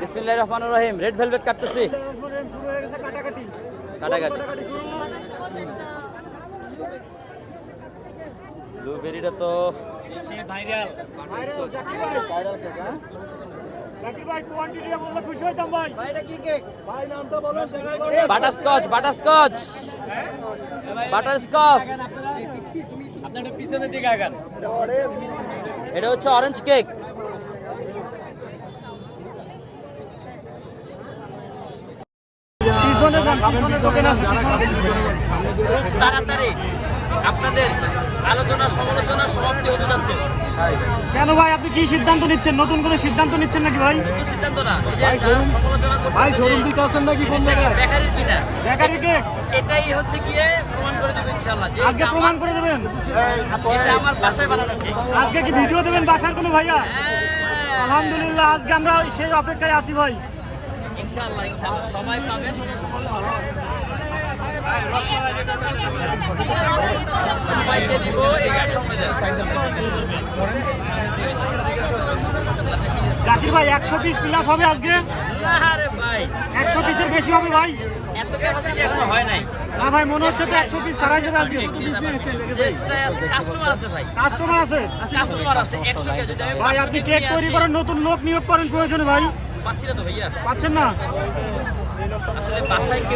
বিসমিল্লাহির রহমানির রহিম। Red velvet কাটতেছি, কাটাকাটি। ব্লুবেরিটা তো ভাইরাল। Butterscotch, butterscotch, butterscotch. আপনার পিছনের দিকে আগান। এটা হচ্ছে অরেঞ্জ কেক। তাড়াতাড়ি আপনাদের আলোচনা সমালোচনা সমাপ্তি হতে যাচ্ছে। কেন ভাই, আপনি কি সিদ্ধান্ত নিচ্ছেন? নতুন করে সিদ্ধান্ত নিচ্ছেন নাকি ভাই? সিদ্ধান্ত না, সমালোচনা ভাই শোরুম দিতে আছেন নাকি কোন জায়গায়? বেকারির কিনা বেকারি কেক এটাই হচ্ছে গিয়ে প্রমাণ করে দেবেন ইনশাআল্লাহ। যে আজকে প্রমাণ করে দেবেন? এটা আমার বাসায় বানানো কেক। আজকে কি ভিডিও দেবেন বাসার কোনো ভাইয়া? আলহামদুলিল্লাহ, আজকে আমরা সেই অপেক্ষায় আছি ভাই। ইনশাআল্লাহ ইনশাআল্লাহ সময় পাবেন। সবাইকে দিব এই সময় জাকির ভাই 100 পিস প্লাস হবে আজকে? আরে ভাই 100 পিসের বেশি হবে ভাই? এত ক্যাপাসিটি এখনো হয় নাই। না ভাই, মনে হচ্ছে তো 100 পিস ছাড়াই যাবে আজকে। কাস্টমার আছে ভাই, কাস্টমার আছে? কাস্টমার আছে 100 কে। যদি আমি ভাই আপনি কেক তৈরি করেন, নতুন লোক নিয়োগ করেন প্রয়োজনে ভাই। পাচ্ছি না তো ভাইয়া, পাচ্ছেন না? আসলে বাসায় কেউ